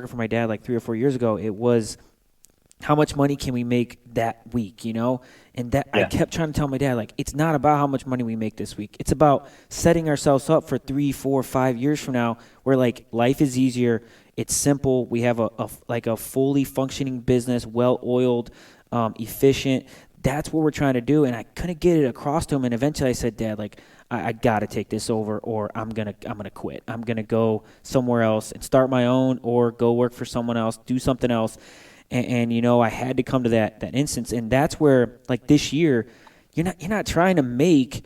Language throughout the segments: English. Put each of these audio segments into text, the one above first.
for my dad like 3 or 4 years ago, it was how much money can we make that week, you know? And that I kept trying to tell my dad, like, it's not about how much money we make this week. It's about setting ourselves up for 3, 4, 5 years from now where, like, life is easier. It's simple. We have a fully functioning business, well-oiled, efficient. That's what we're trying to do. And I couldn't get it across to him. And eventually I said, Dad, like, I got to take this over or I'm going to quit. I'm going to go somewhere else and start my own or go work for someone else, do something else. And you know, I had to come to that instance. And that's where, like, this year, you're not trying to make,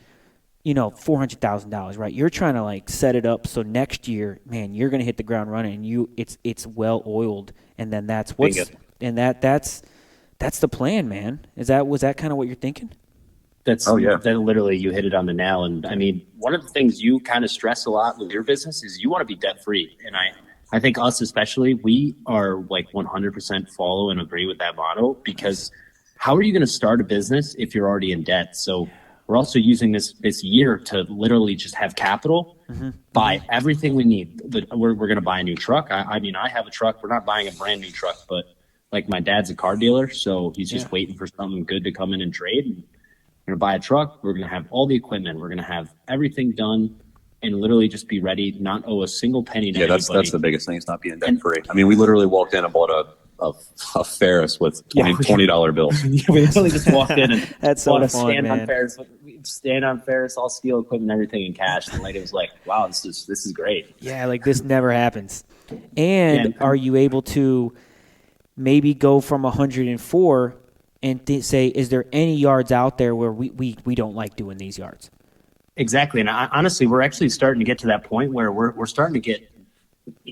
you know, $400,000, right? You're trying to, like, set it up so next year, man, you're going to hit the ground running and it's well oiled. And then that's that's the plan, man. Was that kind of what you're thinking? That literally you hit it on the nail. And I mean, one of the things you kind of stress a lot with your business is you want to be debt free. And I think us especially, we are like 100% follow and agree with that motto, because how are you going to start a business if you're already in debt? So we're also using this year to literally just have capital, buy everything we need. We're going to buy a new truck. I mean, I have a truck. We're not buying a brand new truck, but like my dad's a car dealer, so he's just waiting for something good to come in and trade. And we're going to buy a truck. We're going to have all the equipment. We're going to have everything done and literally just be ready, not owe a single penny to anybody. That's the biggest thing, is not being debt free. I mean, we literally walked in and bought a Ferris with $20 bills. We literally just walked in and That's bought so a fun, stand man. on Ferris. Stand on Ferris, all steel equipment, everything in cash. And like, it was like, wow, this is great. Yeah, like this never happens. And are you able to maybe go from 104 and say, is there any yards out there where we don't like doing these yards? Exactly. And honestly, we're actually starting to get to that point where we're starting to get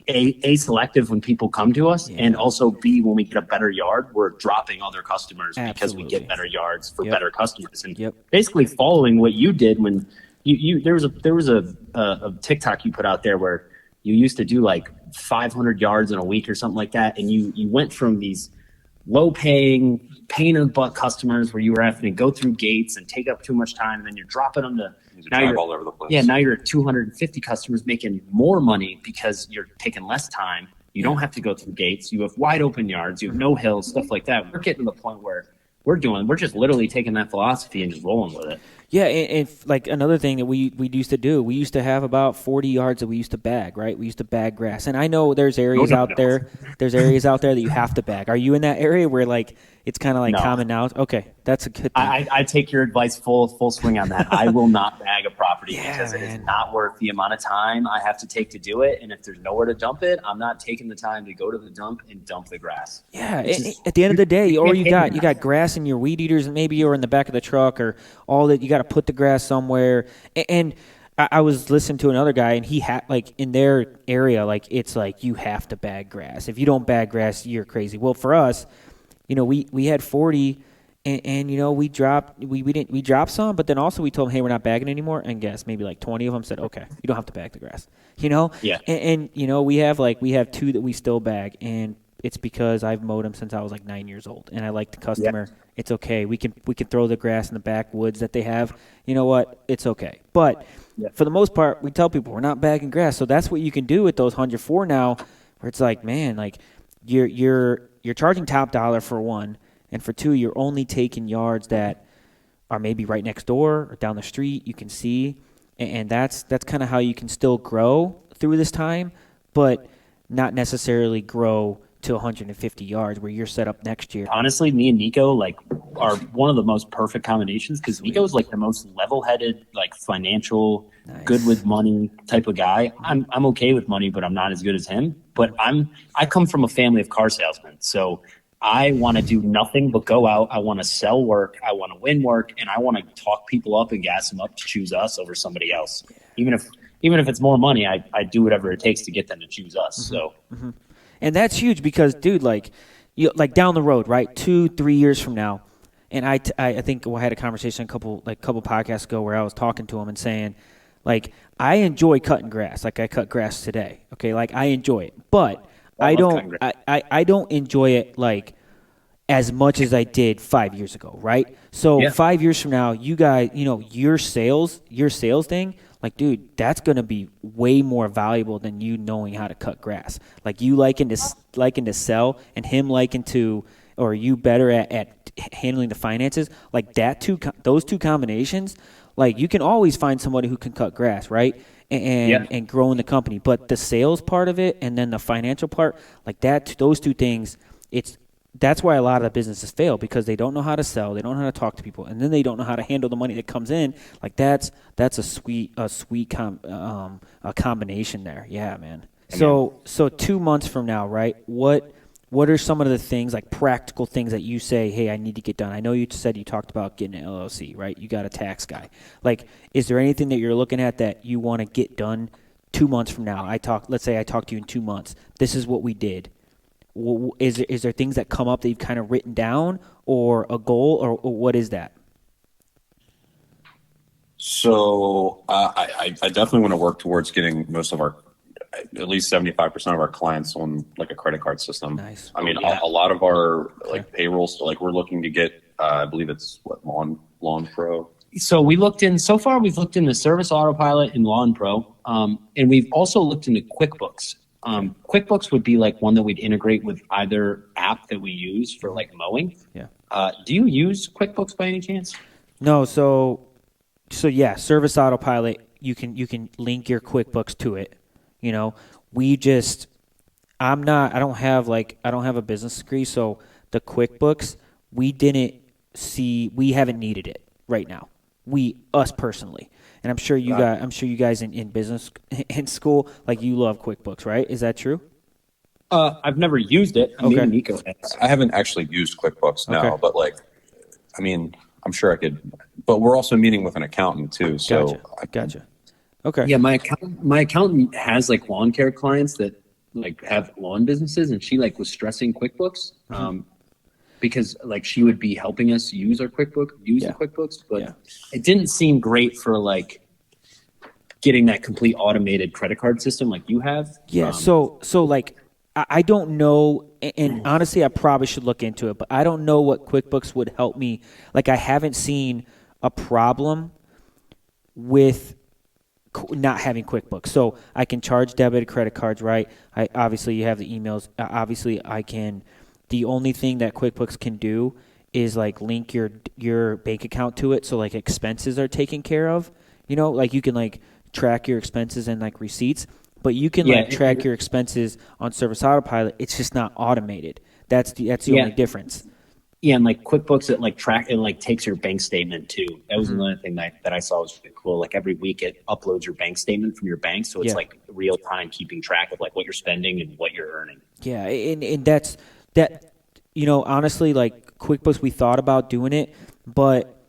A, selective when people come to us, and also B, when we get a better yard, we're dropping other customers because we get better yards for better customers. And basically following what you did when there was a TikTok you put out there where you used to do like 500 yards in a week or something like that. And you went from these low paying, pain in the butt customers where you were having to go through gates and take up too much time, and then you're dropping them to all over the place. Yeah, now you're at 250 customers making more money because you're taking less time. You don't have to go through gates. You have wide open yards. You have no hills, stuff like that. We're getting to the point where we're just literally taking that philosophy and just rolling with it. Yeah, and like another thing that we used to do, we used to have about 40 yards that we used to bag, right? We used to bag grass. And I know there's areas out there that you have to bag. Are you in that area where like it's kind of like common now? Okay, that's a good thing. I take your advice full swing on that. I will not bag a property because it is not worth the amount of time I have to take to do it. And if there's nowhere to dump it, I'm not taking the time to go to the dump and dump the grass. Yeah, at the end of the day, or you got grass in your weed eaters maybe, or in the back of the truck, or all that. You got to put the grass somewhere. And I was listening to another guy, and he had like in their area, like it's like you have to bag grass. If you don't bag grass, you're crazy. Well, for us, you know, we had 40, and you know we dropped some, but then also we told them, hey, we're not bagging anymore. And guess maybe like 20 of them said, okay, you don't have to bag the grass. You know, and you know we have 2 that we still bag, and it's because I've mowed them since I was like 9 years old, and I like the customer. Yep. It's okay. We can throw the grass in the backwoods that they have. You know what? It's okay. But for the most part, we tell people we're not bagging grass. So that's what you can do with those 104 now, where it's like, man, like you're charging top dollar for one, and for two, you're only taking yards that are maybe right next door or down the street. You can see, and that's kind of how you can still grow through this time, but not necessarily grow to 150 yards where you're set up next year. Honestly, me and Niko like are one of the most perfect combinations, because Niko is like the most level-headed, like financial, good with money type of guy. I'm okay with money, but I'm not as good as him. But I come from a family of car salesmen, so I want to do nothing but go out. I want to sell work. I want to win work, and I want to talk people up and gas them up to choose us over somebody else. Even if it's more money, I do whatever it takes to get them to choose us. So. And that's huge because, dude, like down the road, right, 2-3 years from now, and I think I had a conversation a couple podcasts ago where I was talking to him and saying, like, I enjoy cutting grass. Like, I cut grass today, okay? Like, I enjoy it. But I don't enjoy it, like, as much as I did 5 years ago, right? So 5 years from now, you guys, your sales thing, like, dude, that's gonna be way more valuable than you knowing how to cut grass. Like, you liking to sell, and him liking to, or you better at handling the finances. Like those two combinations, like, you can always find somebody who can cut grass, right? And grow in the company. But the sales part of it, and then the financial part, like that, those two things, that's why a lot of the businesses fail, because they don't know how to sell, they don't know how to talk to people, and then they don't know how to handle the money that comes in. Like, that's a sweet combination there. Yeah, man. So 2 months from now, right? What are some of the things, like practical things, that you say, hey, I need to get done? I know you said you talked about getting an LLC, right? You got a tax guy. Like, is there anything that you're looking at that you want to get done 2 months from now? Let's say I talk to you in 2 months. This is what we did. Is there things that come up that you've kind of written down, or a goal, or what is that? So I definitely want to work towards getting most of at least 75% of our clients on like a credit card system. Nice. I mean, a lot of our payrolls, like, we're looking to get, I believe it's Lawn Pro. So we've looked into Service Autopilot and Lawn Pro, and we've also looked into QuickBooks. QuickBooks would be like one that we'd integrate with either app that we use for like mowing. Yeah. Do you use QuickBooks by any chance? No. So yeah, Service Autopilot, you can link your QuickBooks to it. I don't have a business degree, so the QuickBooks, we haven't needed it right now. Us personally. And I'm sure you guys in business in school, like, you love QuickBooks, right? Is that true? I've never used it. Maybe Niko has. I haven't actually used QuickBooks now, but I mean, I'm sure I could. But we're also meeting with an accountant too. So Gotcha. Okay. Yeah, my accountant has like lawn care clients that like have lawn businesses, and she like was stressing QuickBooks. Because like she would be helping us use the QuickBooks, but it didn't seem great for like getting that complete automated credit card system like you have. Yeah. So like, I don't know, and honestly, I probably should look into it, but I don't know what QuickBooks would help me. Like, I haven't seen a problem with not having QuickBooks. So I can charge debit credit cards, right? Obviously you have the emails. Obviously I can. The only thing that QuickBooks can do is like link your bank account to it, so like expenses are taken care of. Like, you can like track your expenses and like receipts, but you can track your expenses on Service Autopilot. It's just not automated. That's the only difference. Yeah, and like QuickBooks, it takes your bank statement too. That was another thing that I saw was really cool. Like, every week it uploads your bank statement from your bank, so it's like real time keeping track of like what you're spending and what you're earning. Yeah, and that, honestly, like, QuickBooks, we thought about doing it, but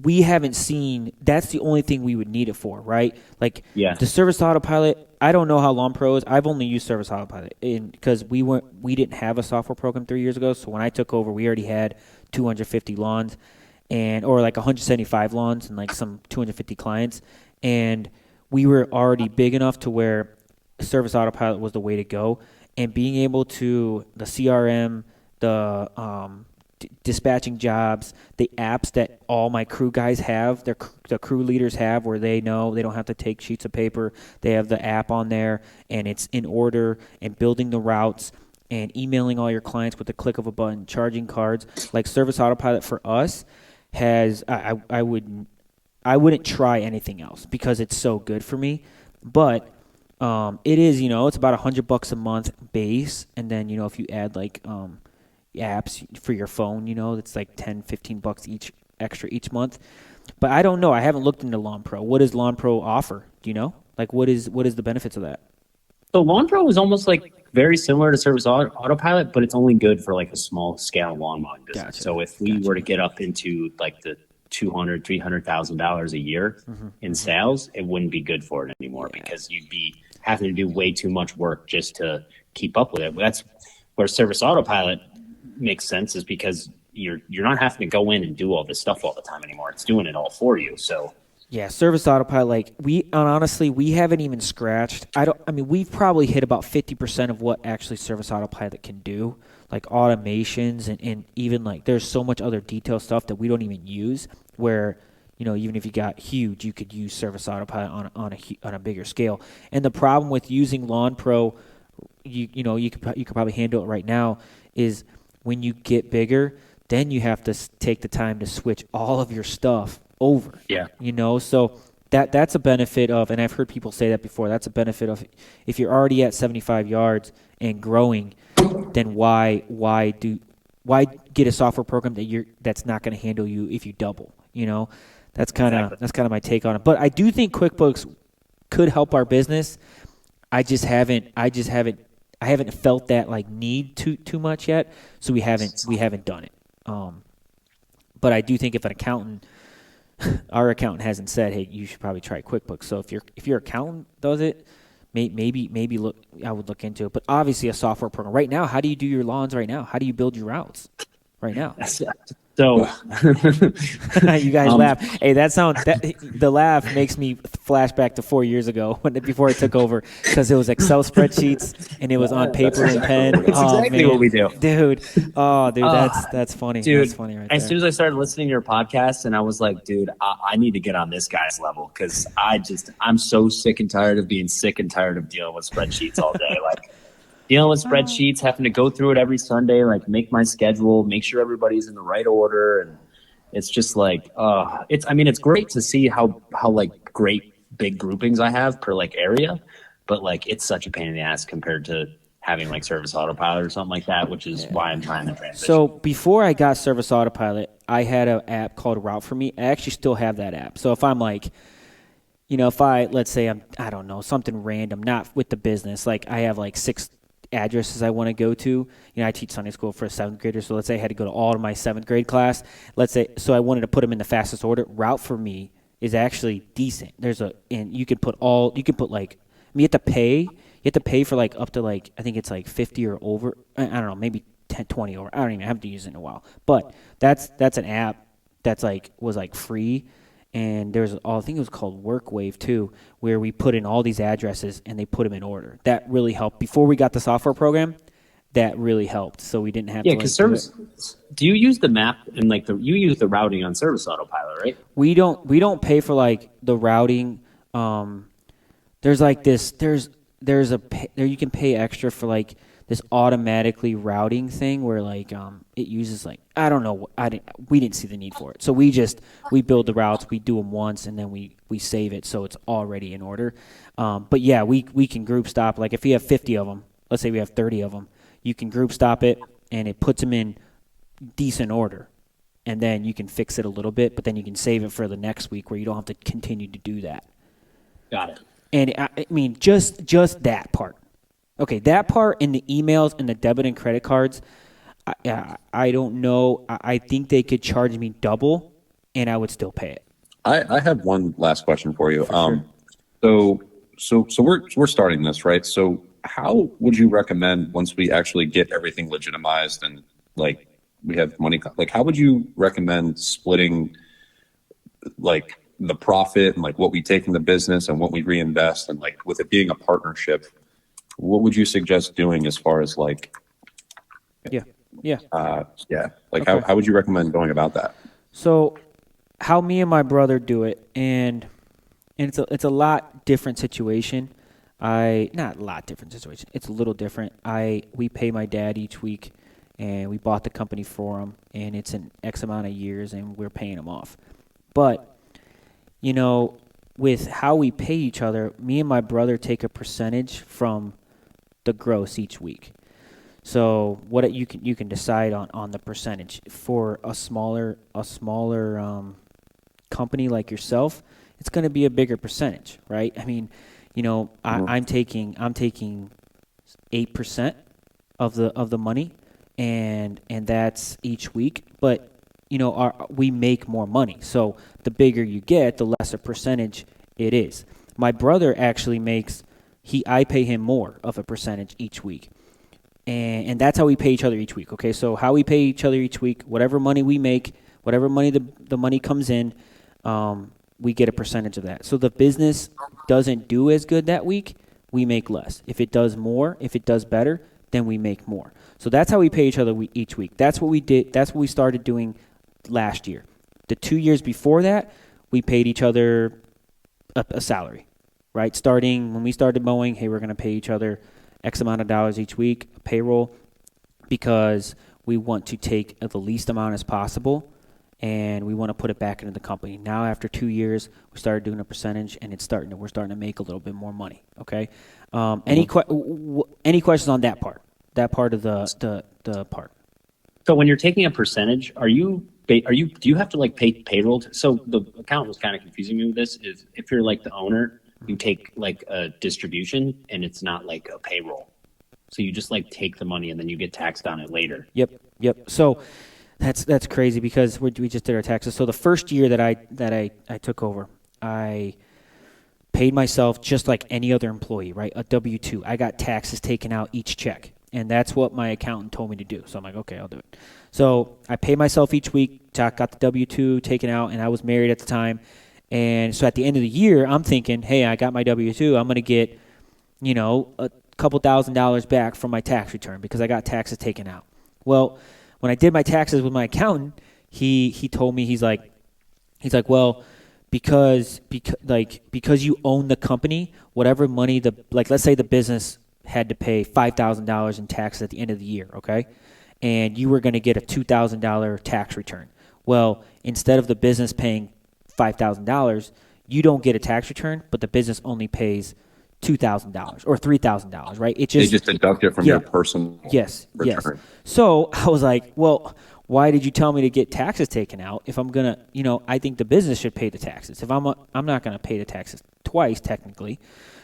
we haven't seen. That's the only thing we would need it for, right? Like, the Service Autopilot. I don't know how Lawn Pro is. I've only used Service Autopilot because we didn't have a software program 3 years ago. So when I took over, we already had 250 lawns, or like 175 lawns and like some 250 clients, and we were already big enough to where Service Autopilot was the way to go. And being able to, the CRM, the dispatching jobs, the apps that all my crew guys have, the crew leaders have, where they know they don't have to take sheets of paper. They have the app on there, and it's in order, and building the routes and emailing all your clients with the click of a button, charging cards. Like, Service Autopilot for us has, I wouldn't try anything else because it's so good for me. But it is, it's about $100 a month base, and then if you add like apps for your phone, it's like $10-15 extra each month. But I don't know. I haven't looked into Lawn Pro. What does Lawn Pro offer? Do you know? Like, what is the benefits of that? So Lawn Pro is almost like very similar to Service Autopilot, but it's only good for like a small scale lawn mowing business. Gotcha. So if we were to get up into like the $200,000-$300,000 a year in sales, it wouldn't be good for it anymore because you'd be having to do way too much work just to keep up with it. That's where Service Autopilot makes sense, is because you're not having to go in and do all this stuff all the time anymore. It's doing it all for you. So Yeah, service autopilot. Like honestly, we haven't even scratched. I mean, we've probably hit about 50% of what actually service autopilot can do, like automations and even like there's so much other detail stuff that we don't even use. Where even if you got huge, you could use service autopilot on a bigger scale. And the problem with using Lawn Pro, you could probably handle it right now, is when you get bigger, then you have to take the time to switch all of your stuff over. Yeah. So that's a benefit of, and I've heard people say that before, that's a benefit of if you're already at 75 yards and growing, then why get a software program that's not going to handle you if you double, That's kind of my take on it. But I do think QuickBooks could help our business. I haven't felt that like need too much yet, so we haven't done it. But I do think if an accountant, our accountant hasn't said, hey, you should probably try QuickBooks. So if your accountant does it, maybe I would look into it. But obviously a software program. Right now, how do you do your lawns right now? How do you build your routes right now? So you guys laugh. Hey, the laugh makes me flash back to 4 years ago before I took over, because it was Excel spreadsheets and it was on paper and pen. That's exactly what we do, dude. Oh, dude, that's funny. Dude, that's funny right as there. soon as I started listening to your podcast, and I was like, dude, I need to get on this guy's level, because I'm so sick and tired of being sick and tired of dealing with spreadsheets all day. Like, dealing with spreadsheets, having to go through it every Sunday, like make my schedule, make sure everybody's in the right order. And it's just like, it's great to see how like great big groupings I have per like area, but like it's such a pain in the ass compared to having like service autopilot or something like that, which is why I'm trying to transition. So before I got service autopilot, I had an app called Route for Me. I actually still have that app. So if I'm like, let's say I don't know, something random, not with the business, like I have like 6 addresses I want to go to. I teach Sunday school for a 7th grader, so let's say I had to go to all of my 7th grade class. So I wanted to put them in the fastest order. Route for Me is actually decent. And you have to pay for like up to like, I think it's like 50 or over. I don't know, maybe 10, 20 over. I don't even have to use it in a while. But that's an app that's like was like free. And I think it was called WorkWave too, where we put in all these addresses and they put them in order. That really helped. Before we got the software program, that really helped. So we didn't have to. Yeah, because do you use the map and like you use the routing on service autopilot, right? We don't pay for like the routing. There's like this. There's you can pay extra for like this automatically routing thing where like it uses like, I don't know, we didn't see the need for it, so we build the routes, we do them once, and then we save it so it's already in order. But yeah, we can group stop. Like if you have 50 of them, let's say we have 30 of them, you can group stop it and it puts them in decent order, and then you can fix it a little bit, but then you can save it for the next week where you don't have to continue to do that. Got it. And I mean, just that part. Okay, that part in the emails and the debit and credit cards, I don't know. I think they could charge me double, and I would still pay it. I have one last question for you. For sure. So we're starting this, right? So how would you recommend, once we actually get everything legitimized and like we have money, like how would you recommend splitting like the profit and like what we take in the business and what we reinvest, and like with it being a partnership? What would you suggest doing as far as like, how would you recommend going about that? So how me and my brother do it, and it's a lot different situation. Not a lot different situation. It's a little different. We pay my dad each week, and we bought the company for him, and it's an X amount of years, and we're paying him off. But, with how we pay each other, me and my brother take a percentage from the gross each week. So what you can decide on the percentage. For a smaller company like yourself, it's going to be a bigger percentage, right? I mean, I'm taking 8% of the money, and that's each week. But we make more money. So the bigger you get, the less a percentage it is. My brother actually I pay him more of a percentage each week. And that's how we pay each other each week. Okay, so how we pay each other each week, whatever money we make, whatever money the money comes in, we get a percentage of that. So the business doesn't do as good that week, we make less. If it does more, if it does better, then we make more. So that's how we pay each other each week. That's what we did. That's what we started doing last year. The 2 years before that, we paid each other a salary, right? Starting when we started mowing, hey, we're going to pay each other X amount of dollars each week, payroll, because we want to take the least amount as possible, and we want to put it back into the company. Now, after 2 years, we started doing a percentage, and we're starting to make a little bit more money. Okay. Any questions on that part? That part of the part. So when you're taking a percentage, do you have to like pay payroll? So the account was kind of confusing me with this. Is if you're like the owner, you take like a distribution, and it's not like a payroll. So you just like take the money and then you get taxed on it later. Yep. So that's crazy because we just did our taxes. So the first year that I took over, I paid myself just like any other employee, right? A W-2. I got taxes taken out each check, and that's what my accountant told me to do. So I'm like, okay, I'll do it. So I paid myself each week, got the W-2 taken out, and I was married at the time. And so at the end of the year, I'm thinking, hey, I got my W-2. I'm going to get, a couple $1,000s back from my tax return because I got taxes taken out. Well, when I did my taxes with my accountant, he told me, he's like, well, because you own the company, whatever money let's say the business had to pay $5,000 in taxes at the end of the year, okay? And you were going to get a $2,000 tax return. Well, instead of the business paying $5,000, you don't get a tax return, but the business only pays $2,000 or $3,000, right? They just deduct it from your personal return. Yes. So I was like, well, why did you tell me to get taxes taken out if I'm going to, I think the business should pay the taxes. If I'm not going to pay the taxes twice technically.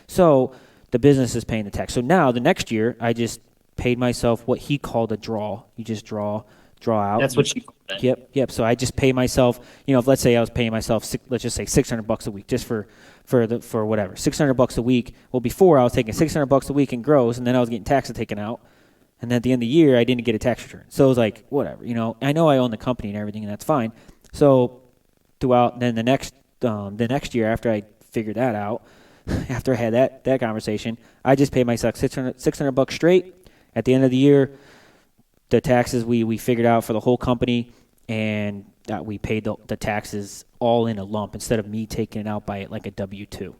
So the business is paying the tax. So now the next year I just paid myself what he called a draw. You just draw out. That's what she called it. Yep. So I just pay myself, if let's say I was paying myself, let's just say $600 a week just for whatever, $600 a week. Well, before I was taking $600 a week in gross, and then I was getting taxes taken out. And then at the end of the year, I didn't get a tax return. So it was like, whatever, I know I own the company and everything, and that's fine. So then the next year after I figured that out, after I had that conversation, I just paid myself $600 straight. At the end of the year, the taxes we figured out for the whole company, and we paid the taxes all in a lump instead of me taking it out by like a W-2.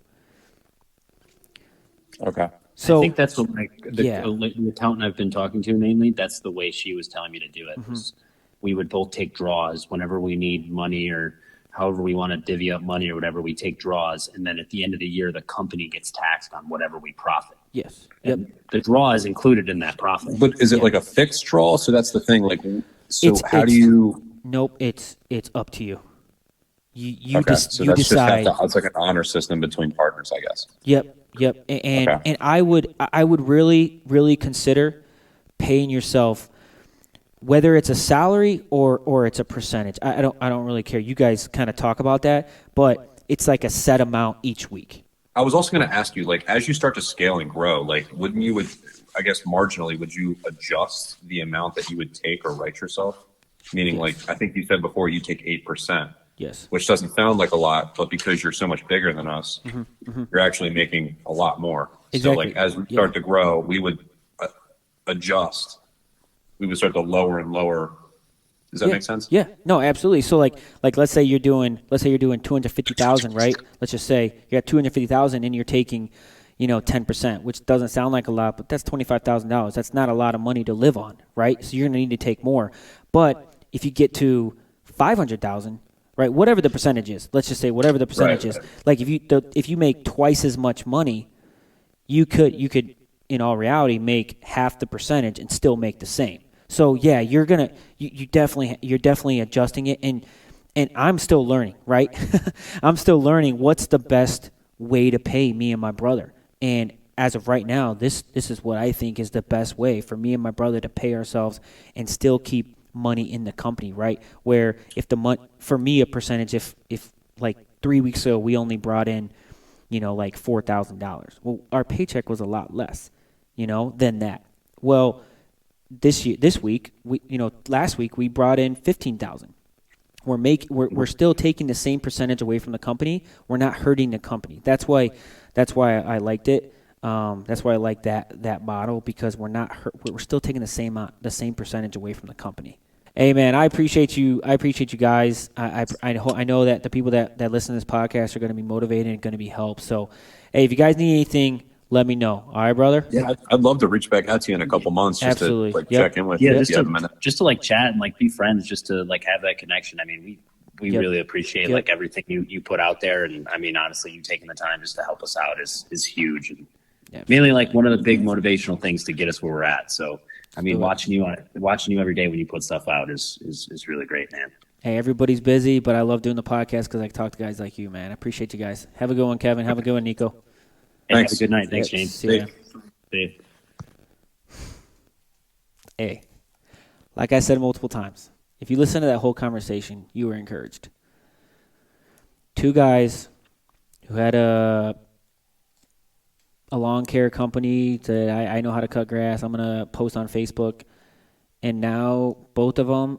Okay. So I think that's what the accountant I've been talking to mainly, that's the way she was telling me to do it. Mm-hmm. We would both take draws whenever we need money or however we want to divvy up money or whatever, we take draws. And then at the end of the year, the company gets taxed on whatever we profit. Yes. And the draw is included in that profit. But is it like a fixed draw? So that's the thing. Like, so how do you? Nope. It's up to you. You okay. So you that's decide. It's like an honor system between partners, I guess. Yep. And I would really consider paying yourself, whether it's a salary or it's a percentage. I don't really care. You guys kind of talk about that, but it's like a set amount each week. I was also going to ask you, like, as you start to scale and grow, like, I guess marginally, would you adjust the amount that you would take or write yourself? Meaning, yes. Like, I think you said before you take 8%. Yes. Which doesn't sound like a lot, but because you're so much bigger than us, you're actually making a lot more. Exactly. So, like, as we start to grow, we would adjust. We would start to lower and lower. Does that make sense? Yeah. No, absolutely. So, like, let's say you're doing 250,000, right? Let's just say you got 250,000 and you're taking, 10%, which doesn't sound like a lot, but that's $25,000. That's not a lot of money to live on, right? So you're going to need to take more. But if you get to 500,000. Right, whatever the percentage is. Let's just say whatever the percentage is. Like if you make twice as much money, you could in all reality make half the percentage and still make the same. So yeah, you're definitely adjusting it, and I'm still learning. Right, I'm still learning what's the best way to pay me and my brother. And as of right now, this is what I think is the best way for me and my brother to pay ourselves and still keep money in the company, right? Where if for me, a percentage, if like 3 weeks ago we only brought in, like $4,000. Well, our paycheck was a lot less, than that. Well, this week last week we brought in $15,000. we're still taking the same percentage away from the company. We're not hurting the company. That's why I liked it. That's why I like that model, because we're still taking the same percentage away from the company. Hey man, I appreciate you. I appreciate you guys. I know that the people that listen to this podcast are going to be motivated and going to be helped. So, hey, if you guys need anything, let me know. All right, brother? Yeah, I'd love to reach back out to you in a couple months just Absolutely. to like Yep. check in with Yeah, you. just to like chat and like be friends, just to like have that connection. I mean, we Yep. really appreciate Yep. like everything you put out there, and I mean, honestly, you taking the time just to help us out is huge, and mainly like one of the big motivational things to get us where we're at. So, I mean, watching you every day when you put stuff out is really great, man. Hey, everybody's busy, but I love doing the podcast because I talk to guys like you, man. I appreciate you guys. Have a good one, Kevin. Have a good one, Niko. Hey, Thanks. have a good night. Thanks, Yep. James. See ya. See ya. Hey, like I said multiple times, if you listen to that whole conversation, you were encouraged. Two guys who had a lawn care company that I know how to cut grass. I'm going to post on Facebook. And now both of them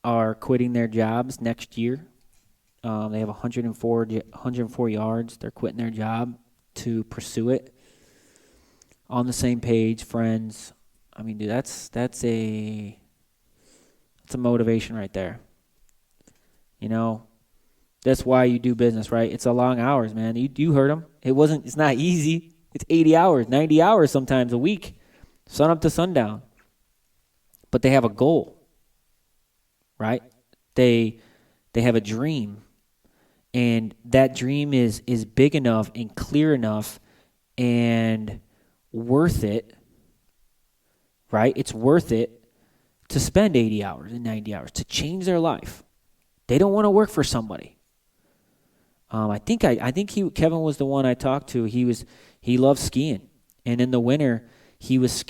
are quitting their jobs next year. They have 104 yards. They're quitting their job to pursue it. On the same page, friends. I mean, dude, that's a motivation right there. You know, that's why you do business, right? It's a long hours, man. You heard them. It's not easy. It's 80 hours, 90 hours sometimes a week, sun up to sundown. But they have a goal, right? They have a dream, and that dream is big enough and clear enough and worth it, right? It's worth it to spend 80 hours and 90 hours to change their life. They don't want to work for somebody. I think Kevin was the one I talked to. He loved skiing, and in the winter he was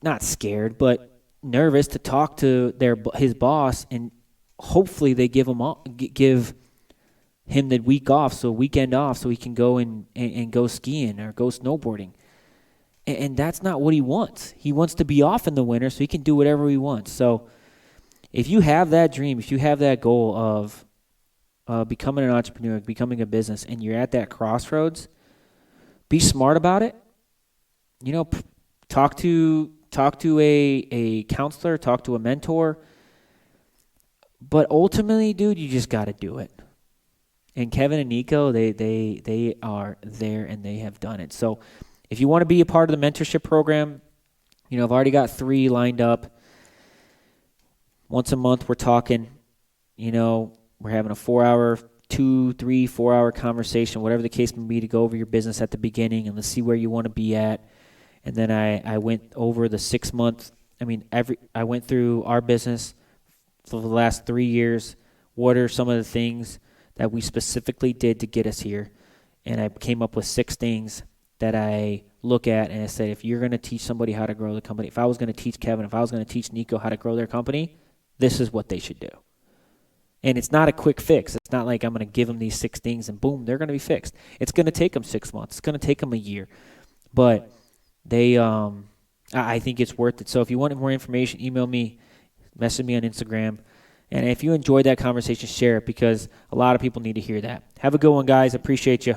not scared, but nervous to talk to his boss, and hopefully they give him the weekend off, so he can go and go skiing or go snowboarding. And that's not what he wants. He wants to be off in the winter so he can do whatever he wants. So if you have that dream, if you have that goal of becoming an entrepreneur, becoming a business, and you're at that crossroads, be smart about it. You know, talk to a counselor, talk to a mentor. But ultimately, dude, you just got to do it. And Kevin and Niko, they are there and they have done it. So if you want to be a part of the mentorship program, you know, I've already got 3 lined up. Once a month, we're talking, you know, we're having a 4-hour, 2, 3, 4-hour conversation, whatever the case may be, to go over your business at the beginning and let's see where you want to be at. And then I went over the 6 months. I went through our business for the last 3 years. What are some of the things that we specifically did to get us here? And I came up with 6 things that I look at, and I said, if you're going to teach somebody how to grow the company, if I was going to teach Kevin, if I was going to teach Niko how to grow their company, this is what they should do. And it's not a quick fix. It's not like I'm going to give them these 6 things and boom, they're going to be fixed. It's going to take them 6 months. It's going to take them a year. But I think it's worth it. So if you want more information, email me, message me on Instagram. And if you enjoyed that conversation, share it, because a lot of people need to hear that. Have a good one, guys. Appreciate you.